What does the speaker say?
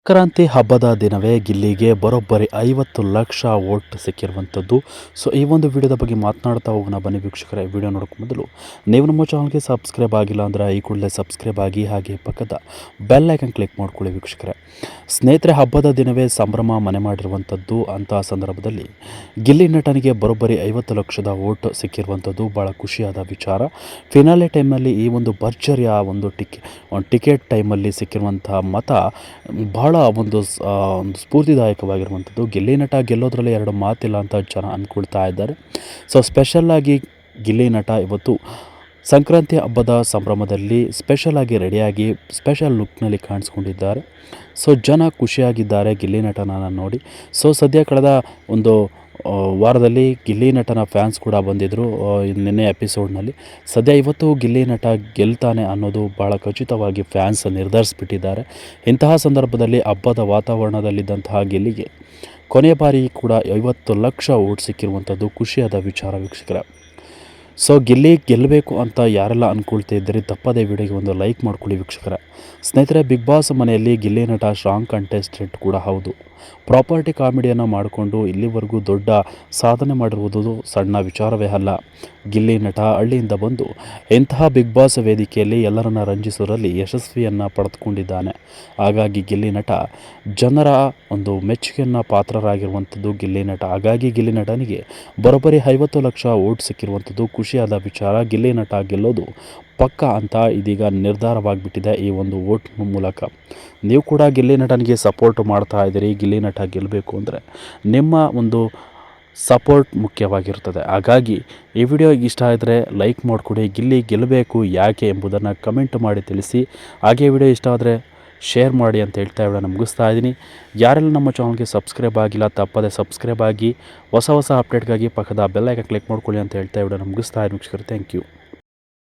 ಸಂಕ್ರಾಂತಿ ಹಬ್ಬದ ದಿನವೇ ಗಿಲ್ಲಿಗೆ ಬರೋಬ್ಬರಿ 50 ಲಕ್ಷ ವೋಟ್ ಸಿಕ್ಕಿರುವಂಥದ್ದು. ಸೊ ಈ ಒಂದು ವಿಡಿಯೋದ ಬಗ್ಗೆ ಮಾತನಾಡ್ತಾ ಹೋಗೋಣ ಬನ್ನಿ ವೀಕ್ಷಕರೇ. ವಿಡಿಯೋ ನೋಡೋಕೆ ಮೊದಲು ನೀವು ನಮ್ಮ ಚಾನಲ್ಗೆ ಸಬ್ಸ್ಕ್ರೈಬ್ ಆಗಿಲ್ಲ ಅಂದರೆ ಈ ಕೂಡಲೇ ಸಬ್ಸ್ಕ್ರೈಬ್ ಆಗಿ, ಹಾಗೆ ಪಕ್ಕದ ಬೆಲ್ ಐಕನ್ ಕ್ಲಿಕ್ ಮಾಡ್ಕೊಳ್ಳಿ ವೀಕ್ಷಕರೇ. ಸ್ನೇಹಿತರೆ, ಹಬ್ಬದ ದಿನವೇ ಸಂಭ್ರಮ ಮನೆ ಮಾಡಿರುವಂಥದ್ದು. ಅಂತಹ ಸಂದರ್ಭದಲ್ಲಿ ಗಿಲ್ಲಿ ನಟನಿಗೆ ಬರೋಬ್ಬರಿ 50 ಲಕ್ಷದ ವೋಟ್ ಸಿಕ್ಕಿರುವಂಥದ್ದು ಭಾಳ ಖುಷಿಯಾದ ವಿಚಾರ. ಫಿನಾಲೆ ಟೈಮ್ನಲ್ಲಿ ಈ ಒಂದು ಭರ್ಜರಿಯ ಒಂದು ಟಿಕೆಟ್ ಟೈಮಲ್ಲಿ ಸಿಕ್ಕಿರುವಂತಹ ಮತ ಭಾಳ ಒಂದು ಸ್ಫೂರ್ತಿದಾಯಕವಾಗಿರುವಂಥದ್ದು. ಗಿಲ್ಲಿ ನಟ ಗೆಲ್ಲೋದ್ರಲ್ಲಿ ಎರಡು ಮಾತಿಲ್ಲ ಅಂತ ಜನ ಅಂದ್ಕೊಳ್ತಾ ಇದ್ದಾರೆ. ಸೊ ಸ್ಪೆಷಲ್ಲಾಗಿ ಗಿಲ್ಲಿ ನಟ ಇವತ್ತು ಸಂಕ್ರಾಂತಿ ಹಬ್ಬದ ಸಂಭ್ರಮದಲ್ಲಿ ಸ್ಪೆಷಲಾಗಿ ರೆಡಿಯಾಗಿ ಸ್ಪೆಷಲ್ ಲುಕ್ನಲ್ಲಿ ಕಾಣಿಸ್ಕೊಂಡಿದ್ದಾರೆ. ಸೊ ಜನ ಖುಷಿಯಾಗಿದ್ದಾರೆ ಗಿಲ್ಲಿ ನಟನನ್ನು ನೋಡಿ. ಸೊ ಸದ್ಯ ಕಳೆದ ಒಂದು ವಾರದಲ್ಲಿ ಗಿಲ್ಲಿ ನಟನ ಫ್ಯಾನ್ಸ್ ಕೂಡ ಬಂದಿದ್ದರು ನಿನ್ನೆ ಎಪಿಸೋಡ್ನಲ್ಲಿ. ಸದ್ಯ ಇವತ್ತು ಗಿಲ್ಲಿ ನಟ ಗೆಲ್ತಾನೆ ಅನ್ನೋದು ಭಾಳ ಖಚಿತವಾಗಿ ಫ್ಯಾನ್ಸ್ ನಿರ್ಧರಿಸಿಬಿಟ್ಟಿದ್ದಾರೆ. ಇಂತಹ ಸಂದರ್ಭದಲ್ಲಿ ಹಬ್ಬದ ವಾತಾವರಣದಲ್ಲಿದ್ದಂತಹ ಗಿಲ್ಲಿಗೆ ಕೊನೆಯ ಬಾರಿ ಕೂಡ 50 ಲಕ್ಷ ವೋಟ್ ಸಿಕ್ಕಿರುವಂಥದ್ದು ಖುಷಿಯಾದ ವಿಚಾರ ವೀಕ್ಷಕರ. ಸೊ ಗಿಲ್ಲಿ ಗೆಲ್ಲಬೇಕು ಅಂತ ಯಾರೆಲ್ಲ ಅಂದ್ಕೊಳ್ತಾ ಇದ್ದೀರಿ ತಪ್ಪದೇ ವಿಡಿಯೋಗೆ ಒಂದು ಲೈಕ್ ಮಾಡ್ಕೊಳ್ಳಿ ವೀಕ್ಷಕರ. ಸ್ನೇಹಿತರೆ, ಬಿಗ್ ಬಾಸ್ ಮನೆಯಲ್ಲಿ ಗಿಲ್ಲಿ ನಟ ಸ್ಟ್ರಾಂಗ್ ಕಂಟೆಸ್ಟೆಂಟ್ ಕೂಡ ಹೌದು. ಪ್ರಾಪರ್ಟಿ ಕಾಮಿಡಿಯನ್ನು ಮಾಡಿಕೊಂಡು ಇಲ್ಲಿವರೆಗೂ ದೊಡ್ಡ ಸಾಧನೆ ಮಾಡಿರುವುದು ಸಣ್ಣ ವಿಚಾರವೇ ಅಲ್ಲ. ಗಿಲ್ಲಿ ನಟ ಹಳ್ಳಿಯಿಂದ ಬಂದು ಇಂತಹ ಬಿಗ್ ಬಾಸ್ ವೇದಿಕೆಯಲ್ಲಿ ಎಲ್ಲರನ್ನ ರಂಜಿಸುವಲ್ಲಿ ಯಶಸ್ವಿಯನ್ನು ಪಡೆದುಕೊಂಡಿದ್ದಾನೆ. ಹಾಗಾಗಿ ಗಿಲ್ಲಿ ನಟ ಜನರ ಒಂದು ಮೆಚ್ಚುಗೆಯನ್ನು ಪಾತ್ರರಾಗಿರುವಂಥದ್ದು ಗಿಲ್ಲಿ ನಟ. ಹಾಗಾಗಿ ಗಿಲ್ಲಿ ನಟನಿಗೆ ಬರೋಬ್ಬರಿ 50 ಲಕ್ಷ ವೋಟ್ ಸಿಕ್ಕಿರುವಂಥದ್ದು ಖುಷಿಯಾದ ವಿಚಾರ. ಗಿಲ್ಲಿ ನಟ ಗೆಲ್ಲೋದು ಪಕ್ಕ ಅಂತ ಇದೀಗ ನಿರ್ಧಾರವಾಗಿಬಿಟ್ಟಿದೆ ಈ ಒಂದು ವೋಟ್ ಮೂಲಕ. ನೀವು ಕೂಡ ಗಿಲ್ಲಿ ನಟನಿಗೆ ಸಪೋರ್ಟ್ ಮಾಡ್ತಾ ಇದ್ದೀರಿ. ಗಿಲ್ಲಿ ನಟ ಗೆಲ್ಲಬೇಕು ಅಂದರೆ ನಿಮ್ಮ ಒಂದು ಸಪೋರ್ಟ್ ಮುಖ್ಯವಾಗಿರ್ತದೆ. ಹಾಗಾಗಿ ಈ ವಿಡಿಯೋ ಇಷ್ಟ ಆದರೆ ಲೈಕ್ ಮಾಡಿಕೊಡಿ. ಗಿಲ್ಲಿ ಗೆಲ್ಲಬೇಕು ಯಾಕೆ ಎಂಬುದನ್ನು ಕಮೆಂಟ್ ಮಾಡಿ ತಿಳಿಸಿ. ಹಾಗೆ ವಿಡಿಯೋ ಇಷ್ಟ ಆದರೆ ಶೇರ್ ಮಾಡಿ ಅಂತ ಹೇಳ್ತಾ ವಿಡಿಯೋನ ಮುಗಿಸ್ತಾ ಇದ್ದೀನಿ. ಯಾರೆಲ್ಲ ನಮ್ಮ ಚಾನಲ್ಗೆ ಸಬ್ಸ್ಕ್ರೈಬ್ ಆಗಿಲ್ಲ ತಪ್ಪದೆ ಸಬ್ಸ್ಕ್ರೈಬ್ ಆಗಿ ಹೊಸ ಅಪ್ಡೇಟ್ಗಾಗಿ ಪಕ್ಕದ ಬೆಲ್ ಐಕನ್ ಕ್ಲಿಕ್ ಮಾಡ್ಕೊಳ್ಳಿ ಅಂತ ಹೇಳ್ತಾ ವಿಡಿಯೋನ ಮುಗಿಸ್ತಾ ಇದ್ದೀನಿ ವೀಕ್ಷಕರು. Thank you.